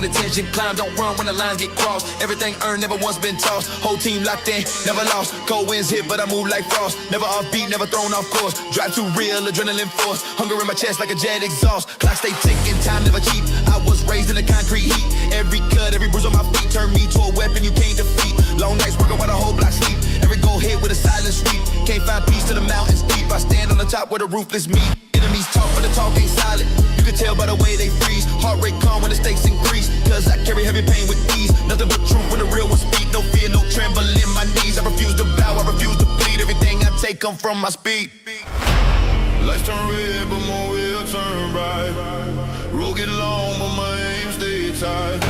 Attention climb, don't run when the lines get crossed. Everything earned, never once been tossed. Whole team locked in, never lost. Cold winds hit, but I move like frost. Never off beat, never thrown off course. Drive too real, adrenaline force. Hunger in my chest like a jet exhaust. Clock stay ticking, time never cheap. I was raised in the concrete heat. Every cut, every bruise on my feet turned me to a weapon you can't defeat. Long nights working while the whole block sleep. Every go hit with a silent sweep. Can't find peace till the mountains deep. I stand on the top where the ruthless meet. Enemies talk, but the talk ain't solid. You can tell by the way they freeze. Heart rate calm when the stakes increase. Cause I carry heavy pain with ease. Nothing but truth when the real ones speak. No fear, no tremble in my knees. I refuse to bow, I refuse to bleed. Everything I take come from my speed. Lights turn red, but my will turn bright. Road get long, but my aim stay tight.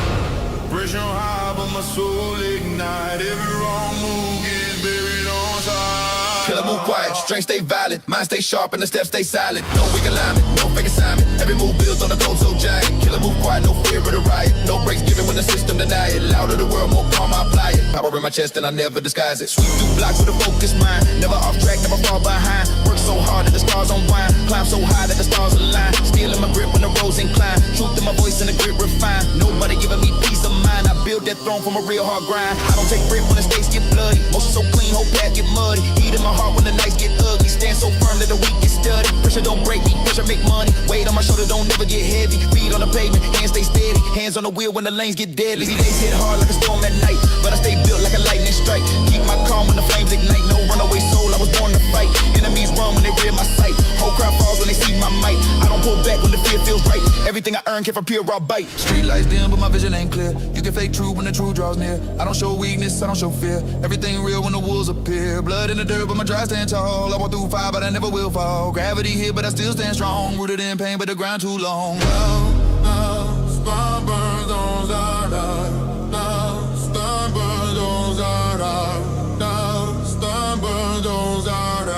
Pressure high, but my soul ignite. Every wrong move gets buried on side. Killer move quiet, strength stay violent. Mind stay sharp and the steps stay silent. No weak alignment, no fake assignment. Every move builds on a cold so giant. Killer move quiet, no fear of the riot. No breaks given when the system deny it. Louder the world, more calm I apply it. Power in my chest and I never disguise it. Sweep through blocks with a focused mind. Never off track, never fall behind. Work so hard that the stars unwind. Climb so high that the stars align. Stealing my grip when the roads incline. Truth in my voice and the grip refined. Nobody giving me peace of mind. I build that throne from a real hard grind. I don't take breath when the stakes get bloody. Motion so clean, whole path get muddy. Heat in my heart when the nights get ugly. Stand so firm that the weak get study. Pressure don't break me, pressure make money. Weight on my shoulder don't never get heavy. Feet on the pavement, hands stay steady. Hands on the wheel when the lanes get deadly. These days hit hard like a storm at night, but I stay built like a lightning strike. Keep my calm when the flames ignite. No runaway soul, I was born to fight. Enemies run when they read my sight. Whole crowd falls when they see my might. I don't pull back when the fear feels right. Everything I earn came from pure raw bite. Street lights dim, but my vision ain't clear. You can fake true when the truth draws near. I don't show weakness, I don't show fear. Everything real when the wolves appear. Blood in the dirt, but my drive stand tall. I walk through fire, but I never will fall. Gravity hit, but I still stand strong. Rooted in pain, but the ground too long. Spine burns on Zara. Spine burns on Zara. Spine burns on Zara.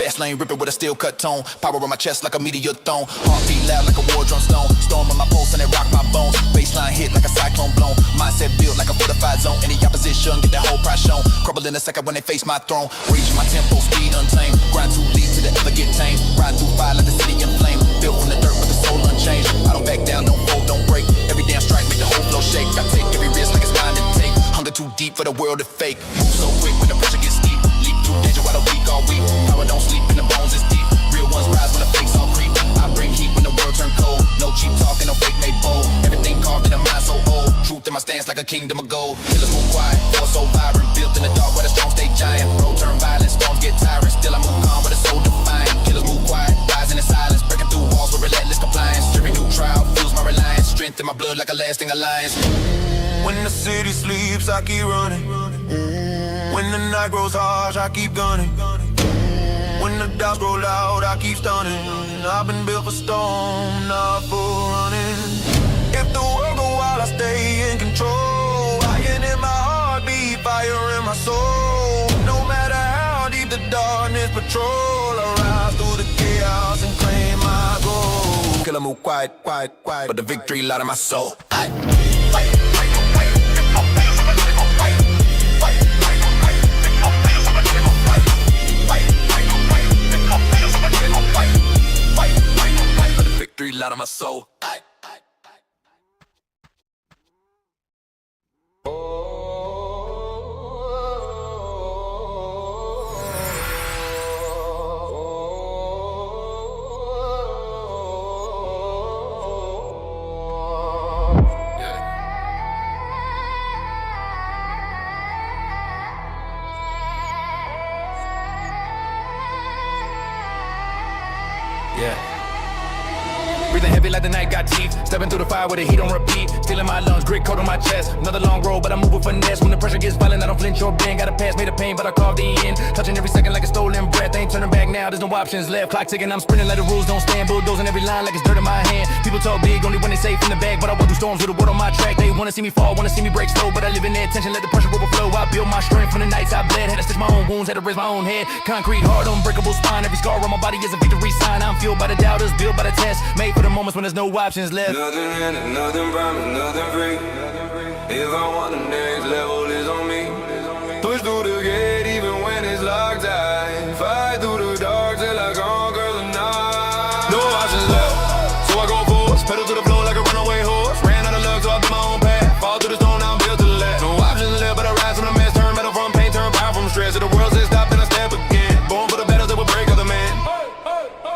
Fast lane ripping with a steel cut tone. Power on my chest like a meteor throne. Heartbeat loud like a war drum stone. Storm on my pulse and it rock my bones. Baseline hit like a cyclone blown. Mindset built like a fortified zone. Any opposition get that whole price shown. Crumble in a second when they face my throne. Reach my tempo, speed untamed. Grind too deep to the ever get tamed. Ride through fire like the city in flame. Built from the dirt with the soul unchanged. I don't back down, don't fold, don't break. Every damn strike make the whole flow shake. I take every risk like it's mine to take. Hunger too deep for the world to fake. Move so quick when the pressure gets steep. Leap through danger while the weak all weak. Power don't sleep and the bones is deep. Real ones rise when the fakes all creep. I bring heat when the world turn cold. No cheap talking, no fake made bold. Everything carved in a mind so old. Truth in my stance like a kingdom of gold. Killers move quiet, force so vibrant. Built in the dark where the storms stay giant. Road turn violent, storms get tyrant. Still I move calm with a soul defiant. Killers move quiet, rising in silence. Breaking through walls with relentless compliance. Every new trial fuels my reliance. Strength in my blood like a lasting alliance. When the city sleeps, I keep running. When the night grows harsh, I keep gunning. When the doubts grow loud, I keep stunning. I've been built for storm, not for running. If the world go wild, I stay in control. Iron in my heartbeat, fire in my soul. No matter how deep the darkness patrol, I rise through the chaos and claim my goal. Killer move quiet, quiet, quiet, but the victory light in my soul. Victory light of my soul. Yeah. Breathing heavy like the night got teeth. Stepping through the fire with the heat on repeat. Feeling my lungs, grit coat on my chest. Another long road, but I move with finesse. When the pressure gets violent, I don't flinch or bend. Gotta pass, made a pain, but I carved the end. Touching every second like a stolen breath. Ain't turning back now, there's no options left. Clock ticking, I'm sprinting like the rules don't stand. Bulldozing every line like it's dirt in my hand. People talk big only when they safe in the bag, but I walk through storms with a word on my track. They wanna see me fall, wanna see me break slow, but I live in their tension, let the pressure overflow. I build my strength from the nights I bled. Had to stitch my own wounds, had to raise my own head. Concrete hard, unbreakable spine. Every scar on my body is a victory sign. I'm fueled by the doubters, built by the test. Made for the moments when there's no options left. Nothing in it, nothing promised, nothing free. If I want the next level, it's on me. Push through the gate even when it's locked tight. Fight through the dark till I conquer the night. No options left, so I go force. Pedal to the floor like a runaway horse. Ran out of luck, so I built my own path. Fall through the storm, now I'm built to the last. No options left, but I rise from the mess. Turn metal from pain, turn power from stress. If the world says stop, then I step again. Born for the battles that will break other men.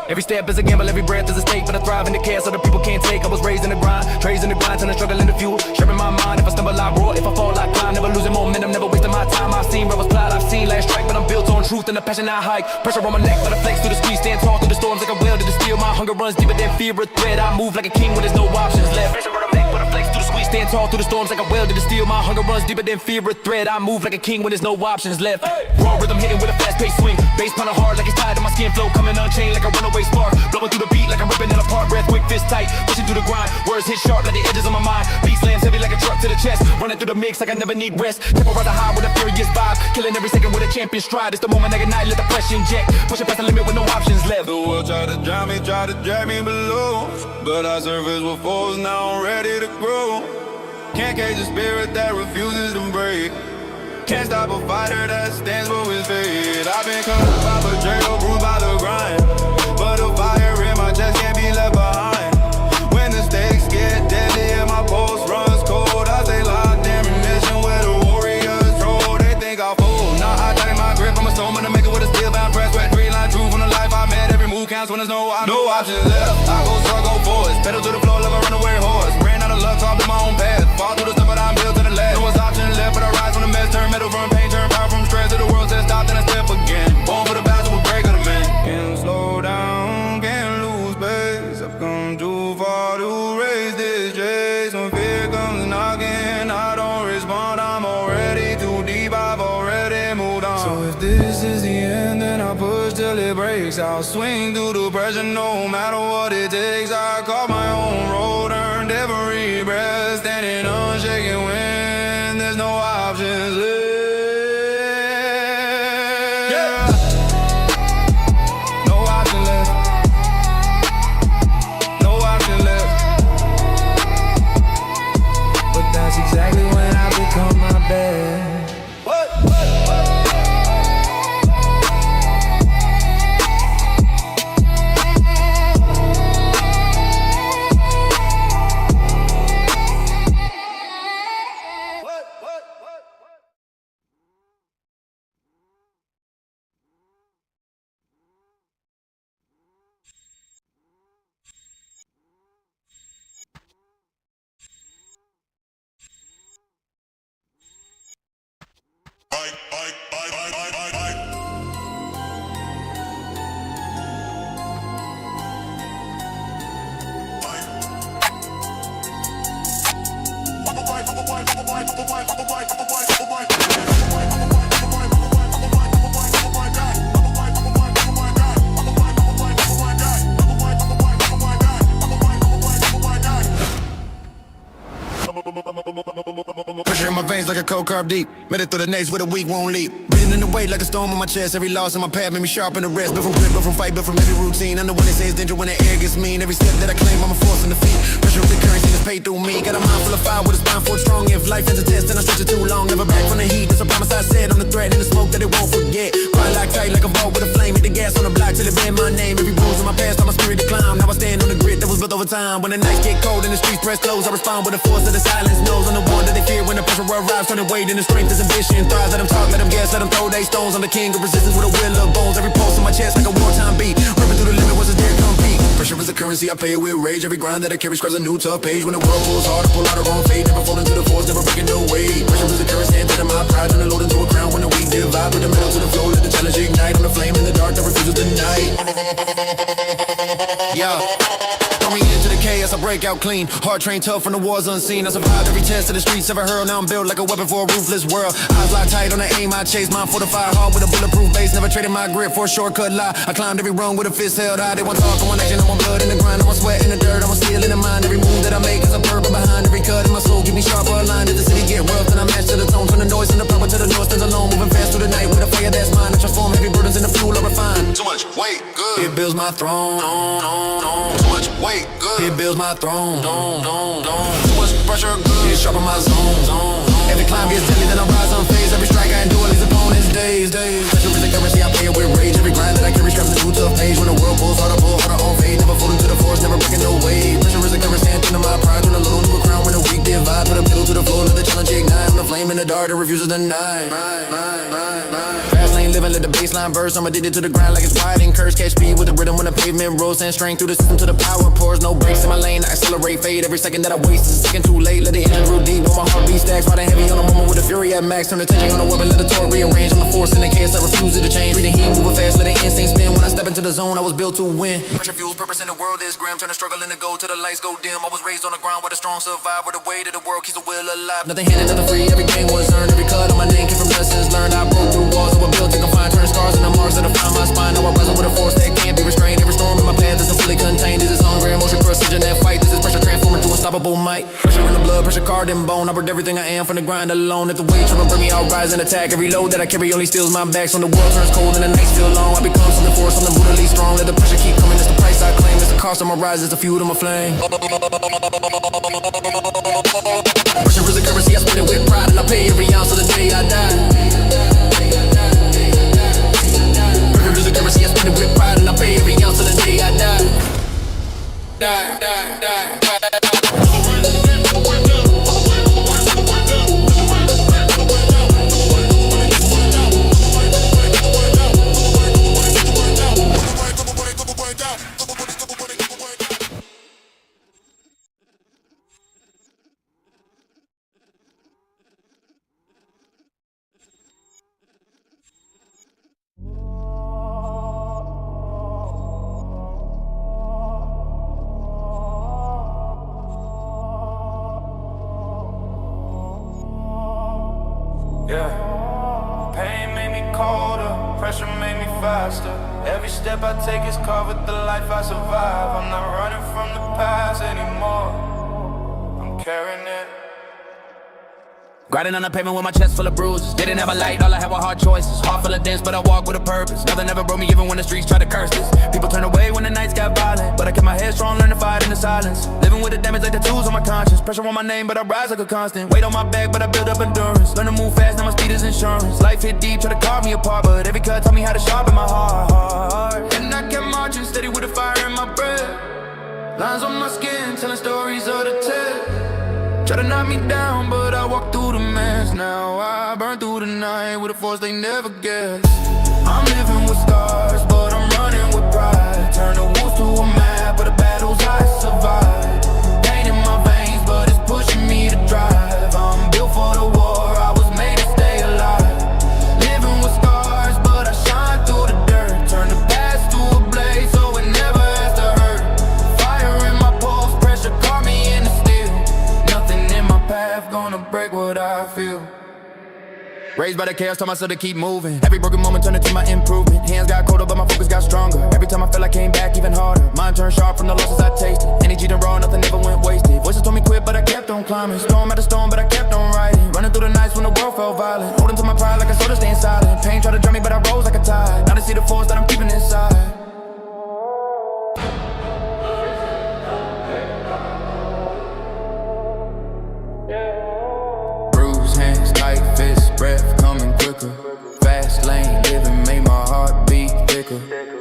Every step is a gamble, every breath is a stake, but I thrive in the chaos other people can't take. I was raised in the grind, trades in the grind, turn the struggle into fuel. Sharpen my mind, if I stumble I roar, if I fall I climb. Never losing momentum, never wasting my time. I've seen rebels plot, I've seen last strike, but I'm built on truth and the passion I hike. Pressure on my neck, but I flex through the streets, stand tall through the storms like a whale to the steel. My hunger runs deeper than fear or threat. I move like a king when there's no options left. Pressure on my neck, but I flex through the streets, stand tall through the storms like a whale to the steel. My hunger runs deeper than fear or threat. I move like a king when there's no options left. Raw rhythm hitting with a fast-paced swing, bass pounding hard like it's tied to my skin. Flow coming unchained like a runaway spark, blowing through the beat like I'm ripping it apart. Breath quick, fist tight, pushing through the grind. Words hit sharp like the edges of my mind. Beat slams heavy like a truck to the chest, running through the mix like I never need rest. Tempo rise high with a furious vibe, killing every second with a champion stride. It's the moment I ignite, let the flesh inject, pushing past the limit with no options left. The world tried to drown me, tried to drag me below, but I surface with force, now I'm ready to grow. Can't cage a spirit that refuses to break. Can't stop a fighter that stands for his fate. I've been cut by betrayal, bruised by the grind, but the fire in my chest can't be left behind. When the stakes get deadly and my pulse runs cold, I stay locked in munition where the warriors troll. They think I'll fold, nah, I tighten my grip. I'm a stone to make it with a steel bound press. Wet green line, true from the life I met. Every move counts when there's no options left. I go strong, go forward, pedal to the floor like a runaway horse. Ran out of luck, so I built my own path. Fall through the stuff, but I'm built to the last. No options left, but I rise from the mess. Turn metal from pain, turn power from stress. If the world says stop, then I step again. Born for the battle, will break of the man. Can't slow down, can't lose pace. I've come too far to raise this chase. When fear comes knocking, I don't respond. I'm already too deep, I've already moved on. So if this is the end, then I'll push till it breaks. I'll swing through the pressure, no matter what it takes. I carve my own road, earned every breath, standing unshaken when there's no options left. No option left. No option left. But that's exactly when I become my best. What? Pressure in my veins like a cold carb deep. Made it through the nates with a weak won't leap. Breathing in the weight like a storm on my chest. Every loss in my path made me sharpen the rest. Built from grit, built from fight, built from every routine. I'm the one that says danger when the air gets mean. Every step that I claim, I'm a force in the feet. Pressure of the currency that's paid through me. Got a mind full of fire with a spine full strong. If life is a test, then I stretch it too long. Never back from the heat. That's a promise I said on the thread in the smoke that it won't forget. Grind like tight like a vault with a flame. Hit the gas on the block till it bend my name. Every bruise in my past, all my spirit to climb. Now I stand on the grit that was built over time. When the nights get cold and the streets press close, I respond with the force of the silence. Knows I'm the one that they fear when the pressure arrives. Turning weight into strength is ambition. Thrives, let them talk, let them guess, let them throw they stones. I'm the king of resistance with a will of bones. Every pulse in my chest like a wartime beat. Ripping through the limit once it's there compete. Pressure is the currency, I pay it with rage. Every grind that I carry scratches a new tough page. When the world pulls hard, I pull out a wrong fade. Never fall into the force, never breaking no weight. Pressure is the currency, and my pride. Turn the load into a crown when the weak divide. Put the metal to the floor, let the challenge ignite. I'm the flame in the dark that refuses the night. Yeah, throw me into the chaos, I break out clean. Hard trained tough from the wars unseen. I survived every test of the streets ever heard. Now I'm built like a weapon for a ruthless world. Eyes locked tight on the aim I chase. Mine fortified hard with a bulletproof base. Never traded my grip for a shortcut lie. I climbed every rung with a fist held high. They want talk, I want action, I want blood in the grind. I want sweat in the dirt, I want steel in the mind. Every move that I make is a purpose behind. Every cut in my soul keep me sharp or aligned. If the city get rough, then I match to the tone. Turn the noise in the purple to the north, stands alone. Moving fast through the night with a fire that's mine. I transform heavy burdens into fuel I refine. Too much weight, good. It builds my throne. Too much weight, good. It builds my throne. Too much pressure, good. It sharpen my zone. Every climb gets deadly, then I rise unfazed. Every strike I endure these opponents' days. Pressure is the currency, I pay it with rage. Every grind that I carry straps a new tough page. When the world pulls hard, I pull harder on fade. Never folding to the force, never breaking no way. Pressure is the currency, and into my pride. Turn a little to a crown, when a weak divide. Put a pedal to the floor, let the challenge ignite. I'm the flame in the dark that refuses to deny. Fast lane living, let the baseline burst. I'm addicted to the grind like it's wide and cursed. Catch speed with the rhythm when the pavement rolls. Send strength through the system to the power pours. No brakes in my lane, I accelerate, fade. Every second that I waste is a second too late. Let the engine roll deep, while my heartbeat stacks. Riding heavy on a moment with the fury at max. Turn the tension on the weapon, let the torque rearrange. I'm the force in the chaos, I refuse to change. Reading heat, moving fast, let the instinct spin. When I step into the zone, I was built to win. Pressure fuels purpose in the world is grim. Turn the struggle into gold till the lights go dim. I was raised on the ground where the strong survive. Where the weight of the world keeps the will alive. Nothing hidden, nothing free, every game was earned. Every cut on my name came from lessons learned. I broke through walls that were built to confine. Turn scars into marks that define my spine. Now I wrestle with a force that can't be restrained. Every storm in my path isn't fully contained. This is hunger, emotion, precision, and fight. This is pressure transforming to unstoppable might. Pressure in the blood, pressure carved in bone. I birthed everything I am from the grind alone. If the weight trying to bring me out, rise and attack. Every load that I carry only steals my back. So when the world turns cold and the nights feel long, I become something for something brutally strong. Let the pressure keep coming, it's the price I claim. It's the cost of my rise, it's the fuel to my flame. Pressure is a currency, I spit it with pride. And I pay every ounce of the day I die. Pressure is a currency, I spit it with pride. And I pay every ounce of the day I die. Yeah, pain made me colder, pressure made me faster. Every step I take is covered the life I survive. I'm not running from the past anymore, I'm carrying it. Grinding on the pavement with my chest full of bruises. Didn't have a light, all I had were hard choices. Heart full of dents, but I walk with a purpose. Nothing ever broke me even when the streets tried to curse this. People turn away when the nights got violent, but I kept my head strong, learned to fight in the silence. Living with the damage like tattoos on my conscience. Pressure on my name, but I rise like a constant. Weight on my back, but I build up endurance. Learn to move fast, now my speed is insurance. Life hit deep, try to carve me apart, but every cut taught me how to sharpen my heart. And I kept marching, steady with the fire in my breath. Lines on my skin, telling stories of the test. Try to knock me down, but I walk through the mess. Now I burn through the night with a force they never guessed. I'm living with scars, but I'm running with pride. Turn the wounds to a map of the battles I survived. Pain in my veins, but it's pushing me to drive. I'm built for the war, I was made to stay alive. Living with scars, but I shine through the dirt. Turn the past to a blaze, so it never has to hurt. Fire in my pulse, pressure caught me in the steel. Nothing in my path gonna break what I feel. Raised by the chaos, told myself to keep moving. Every broken moment turned into my improvement. Hands got colder, but my focus got stronger. Every time I felt I came back even harder. Mind turned sharp from the losses I tasted. Energy done raw, nothing ever went wasted. Voices told me quit, but I kept on climbing. Storm after storm, but I kept on riding. Running through the nights when the world felt violent. Holding to my pride like a soldier staying silent. Pain tried to drown me, but I rose like a tide. Now to see the force that I'm keeping inside. Bruised hands, tight fists, breath coming quicker. Fast lane living made my heart beat thicker.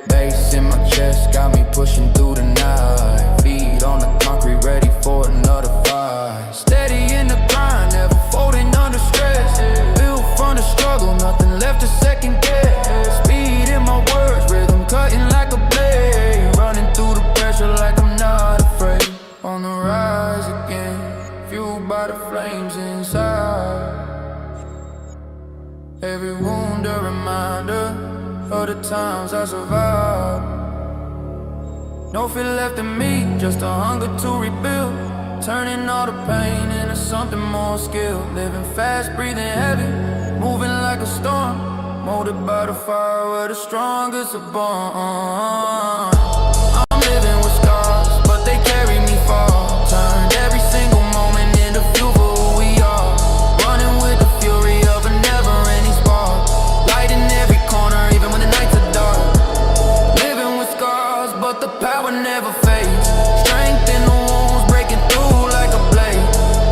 Bass in my chest got me pushing through the night. Feet on the concrete, ready for another fight. Steady in the grind, never folding under stress. Built from the struggle, nothing left to second guess. Speed in my words, rhythm cutting like a blade. Running through the pressure like I'm not afraid. On the rise again, fueled by the flames inside. Every wound a reminder of the times I survived. No fear left in me, just a hunger to rebuild. Turning all the pain into something more skilled. Living fast, breathing heavy, moving like a storm. Molded by the fire where the strongest are born. I'm living with scars, but they carry me far. Turned every single moment into fuel for who we are. Running with the fury of a never-ending spark. Light in every corner, even when the nights are dark. Living with scars, but the power never fades. Strength in the wounds, breaking through like a blade.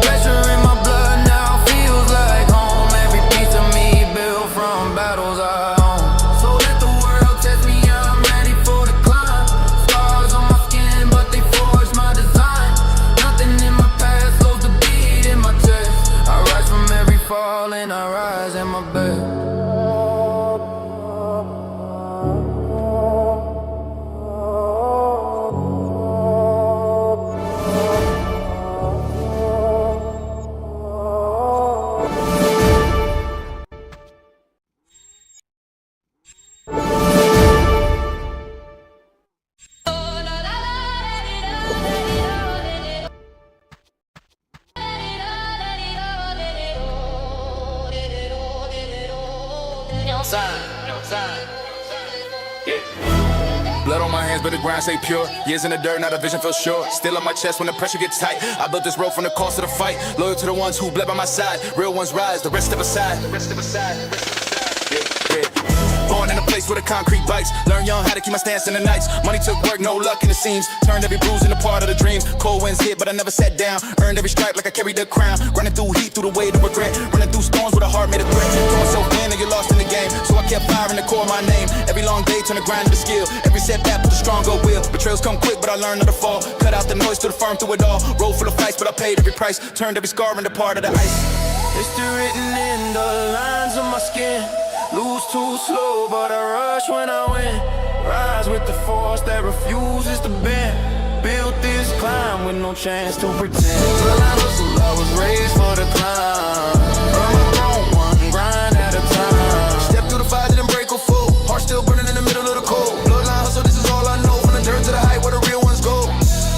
Pressure in my blood now feels like home. Every piece of me built from battles I own. So let the world test me, I'm ready for the climb. Scars on my skin, but they forge my design. Nothing in my past slows the beat in my chest. I rise from every fall and I rise in my bed. Blood on my hands, but the grind stay pure. Years in the dirt, now the vision feels sure. Still on my chest when the pressure gets tight. I built this road from the cost of the fight. Loyal to the ones who bled by my side. Real ones rise, the rest step aside. Born in a place where the concrete bites. Learn young how to keep my stance in the nights. Money took work, no luck in the seams. Turned every bruise into part of the dream. Cold winds hit, but I never sat down. Earned every stripe like I carried the crown. Running through heat, through the weight of regret. Running through storms with a heart made of grit. Throw myself in and get lost in the game. So I kept firing the core of my name. Every long day turn the grind to the skill. Every setback put a stronger will. Betrayals come quick, but I learned not to fall. Cut out the noise, stood firm through it all. Road full of fights, but I paid every price. Turned every scar into part of the ice. History written in the lines of my skin. Lose too slow, but I rush when I win. Rise with the force that refuses to bend. Built this climb with no chance to pretend. I was raised for the climb. Earn my throne, one grind at a time. Step through the fire, didn't break or fall. Heart still burning in the middle of the cold. Bloodline hustle, this is all I know. From the dirt to the height where the real ones go.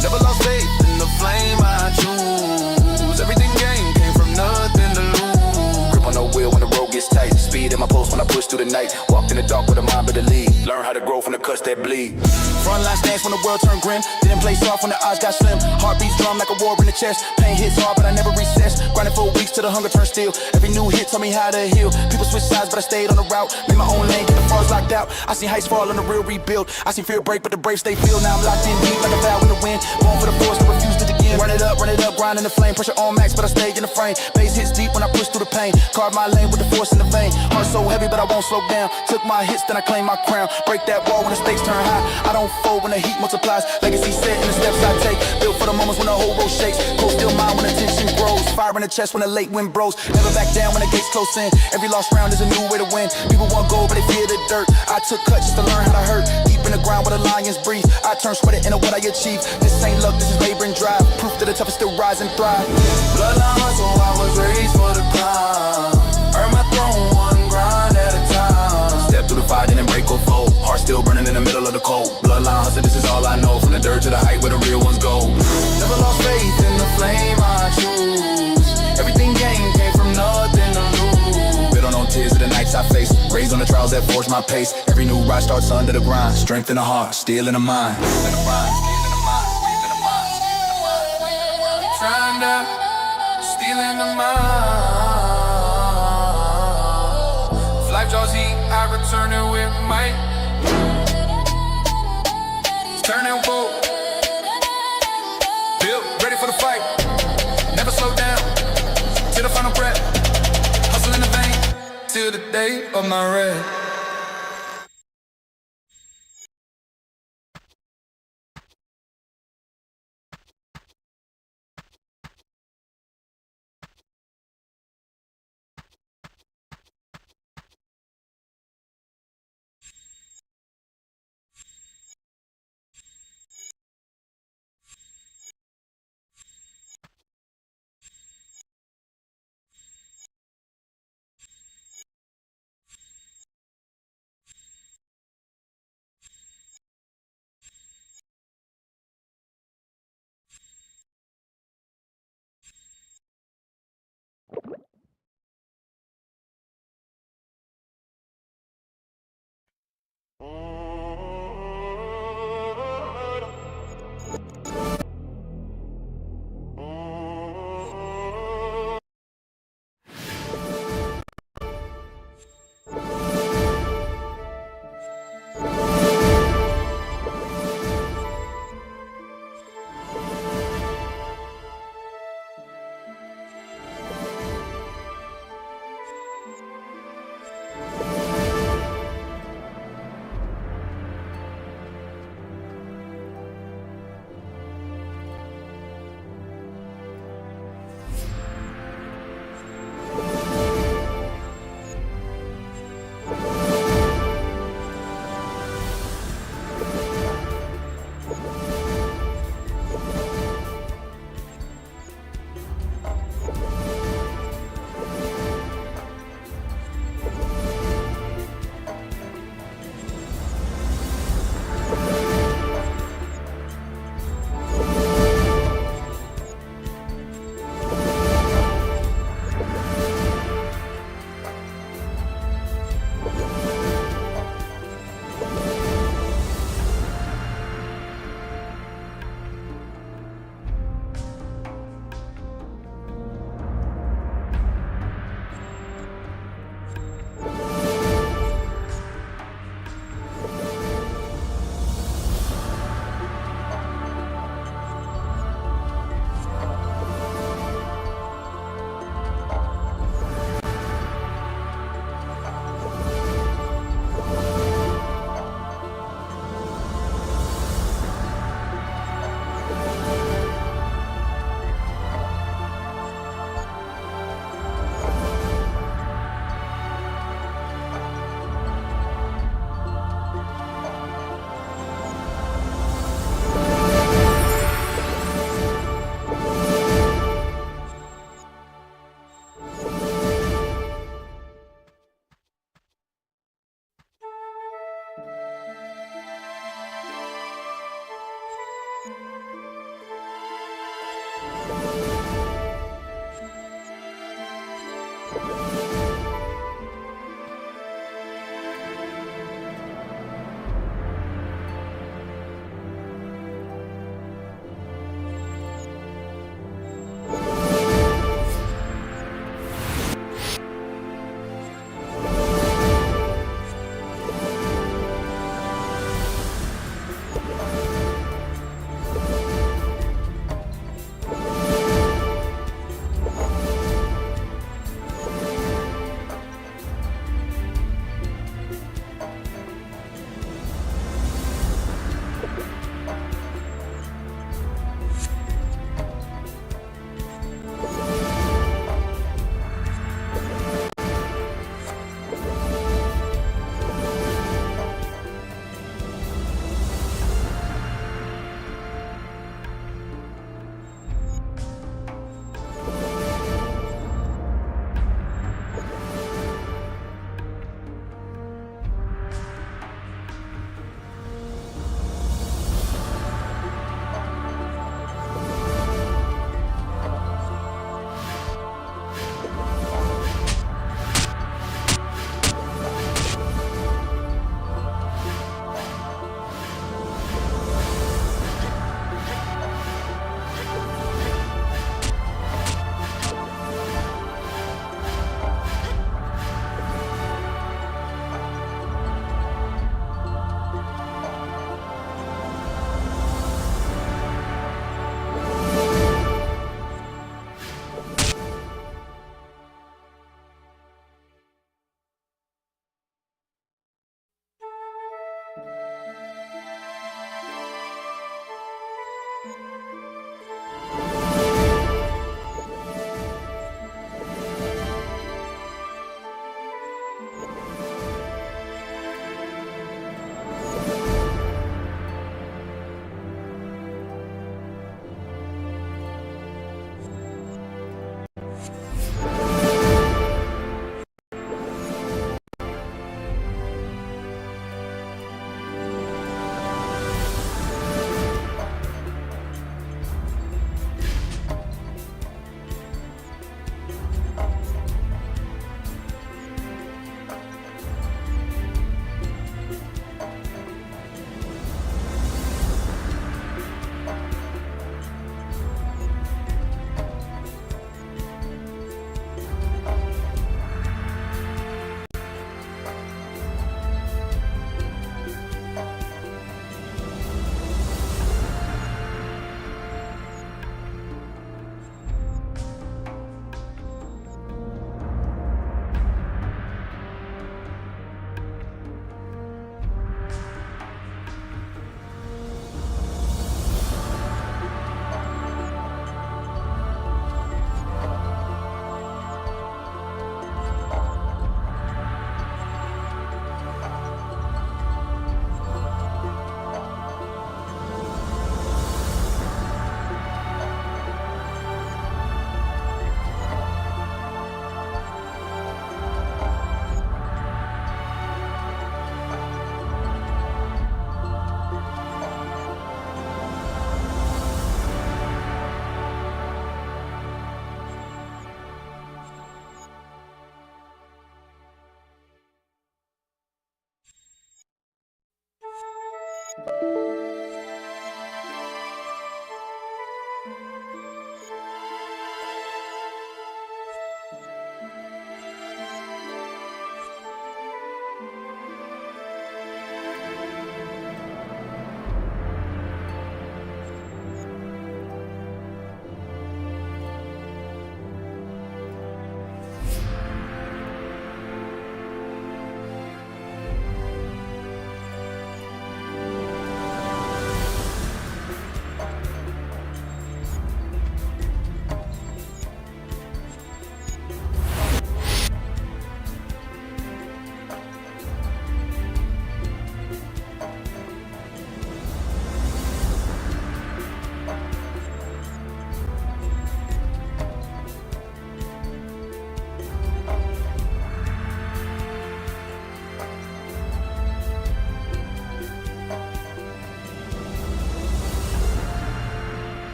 Never lost faith in the flame I choose. Everything gained came from nothing to lose. Grip on no wheel when the road gets tight. Speed in my pulse when I push through the night. Walked in the dark with a mind but the lead. Learn how to grow from the cuts that bleed. Frontline stance when the world turned grim. Didn't play soft when the odds got slim. Heartbeats drum like a war in the chest. Pain hits hard but I never recess. Grinding for weeks till the hunger turned steel. Every new hit taught me how to heal. People switch sides but I stayed on the route. Made my own lane, get the bars locked out. I seen heights fall and the real rebuild. I seen fear break but the brave stay filled. Now I'm locked in deep like a vow in the wind. Born for the force to refuse to begin. Run it up, grinding the flame. Pressure on max but I stayed in the frame. Bass hits deep when I push through the pain. Carve my lane with the force in the vein. Heart so heavy but I won't slow down. Took my hits then I claim my crown. Break that wall when the stakes turn high. I don't fold when the heat multiplies. Legacy set in the steps I take. Built for the moments when the whole road shakes. Cold still mine when the tension grows. Fire in the chest when the late wind blows. Never back down when the gates close in. Every lost round is a new way to win. People want gold but they fear the dirt. I took cuts just to learn how to hurt. Deep in the ground where the lions breathe. I turn sweat into what I achieve. This ain't luck, this is labor and drive. Proof that the toughest still rise and thrive. Bloodline hustle, I was raised for the climb. Earn my throne, one grind at a time. Step through the fire, didn't break or fold. Heart still burning in the middle of the cold. Bloodline hustle, this is all I know. From the dirt to the height where the real ones go. Never lost faith in the flame I choose. Everything gained came from nothing to lose. Built on no tears of the nights I face. Raised on the trials that forged my pace. Every new rise starts under the grind. Strength in the heart, steel in the mind. Trying to steal in the mind. If life draws heat, I return it with might. Turning woe. Built, ready for the fight. Never slow down till the final breath. Hustle in the vein till the day of my rest.